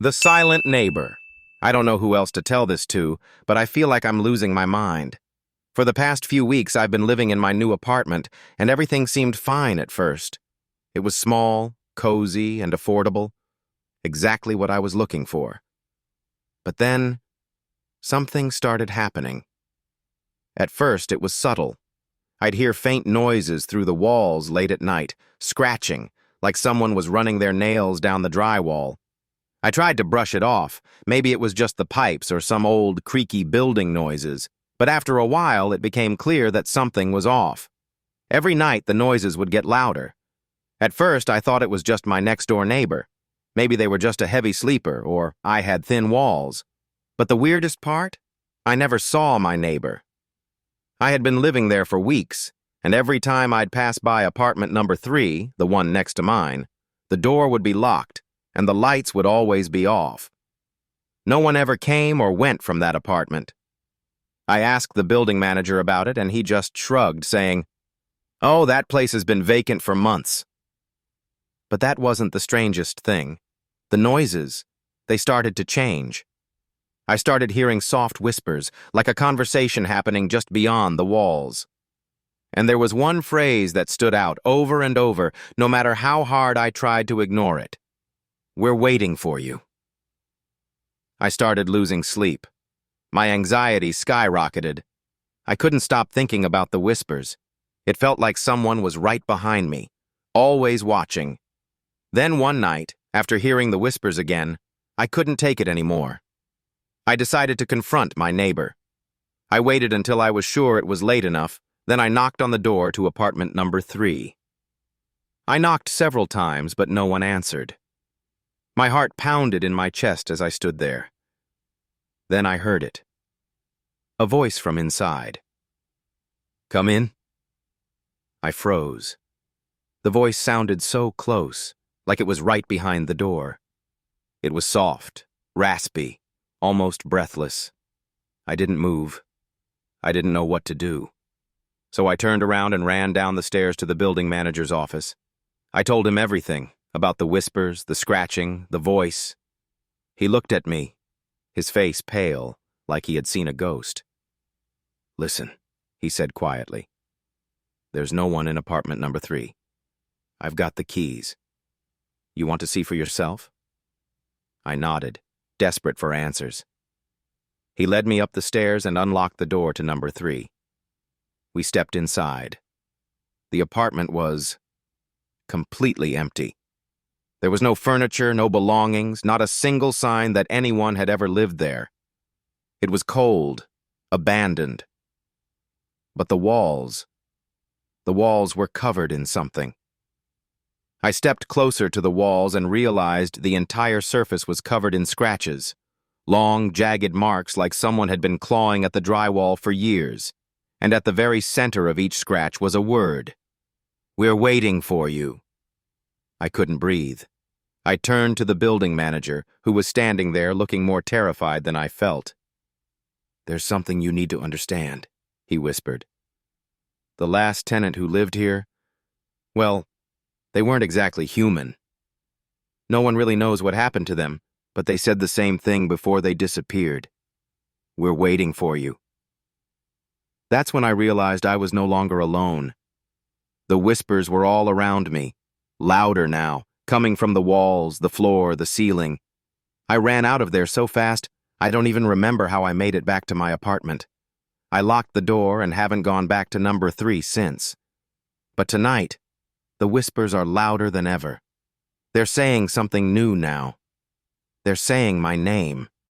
The Silent Neighbor. I don't know who else to tell this to, but I feel like I'm losing my mind. For the past few weeks, I've been living in my new apartment, and everything seemed fine at first. It was small, cozy, and affordable. Exactly what I was looking for. But then, something started happening. At first, it was subtle. I'd hear faint noises through the walls late at night, scratching, like someone was running their nails down the drywall. I tried to brush it off. Maybe it was just the pipes or some old, creaky building noises. But after a while, it became clear that something was off. Every night, the noises would get louder. At first, I thought it was just my next-door neighbor. Maybe they were just a heavy sleeper, or I had thin walls. But the weirdest part? I never saw my neighbor. I had been living there for weeks, and every time I'd pass by apartment number 3, the one next to mine, the door would be locked, and the lights would always be off. No one ever came or went from that apartment. I asked the building manager about it, and he just shrugged, saying, "Oh, that place has been vacant for months." But that wasn't the strangest thing. The noises, they started to change. I started hearing soft whispers, like a conversation happening just beyond the walls. And there was one phrase that stood out over and over, no matter how hard I tried to ignore it. "We're waiting for you." I started losing sleep. My anxiety skyrocketed. I couldn't stop thinking about the whispers. It felt like someone was right behind me, always watching. Then one night, after hearing the whispers again, I couldn't take it anymore. I decided to confront my neighbor. I waited until I was sure it was late enough, then I knocked on the door to apartment number 3. I knocked several times, but no one answered. My heart pounded in my chest as I stood there. Then I heard it. A voice from inside. "Come in." I froze. The voice sounded so close, like it was right behind the door. It was soft, raspy, almost breathless. I didn't move. I didn't know what to do. So I turned around and ran down the stairs to the building manager's office. I told him everything, about the whispers, the scratching, the voice. He looked at me, his face pale, like he had seen a ghost. "Listen," he said quietly. "There's no one in apartment number 3. I've got the keys. You want to see for yourself?" I nodded, desperate for answers. He led me up the stairs and unlocked the door to number 3. We stepped inside. The apartment was completely empty. There was no furniture, no belongings, not a single sign that anyone had ever lived there. It was cold, abandoned. But the walls were covered in something. I stepped closer to the walls and realized the entire surface was covered in scratches, long, jagged marks like someone had been clawing at the drywall for years, and at the very center of each scratch was a word. "We're waiting for you." I couldn't breathe. I turned to the building manager, who was standing there looking more terrified than I felt. "There's something you need to understand," he whispered. "The last tenant who lived here, well, they weren't exactly human. No one really knows what happened to them, but they said the same thing before they disappeared. We're waiting for you." That's when I realized I was no longer alone. The whispers were all around me, louder now, coming from the walls, the floor, the ceiling. I ran out of there so fast, I don't even remember how I made it back to my apartment. I locked the door and haven't gone back to number 3 since. But tonight, the whispers are louder than ever. They're saying something new now. They're saying my name.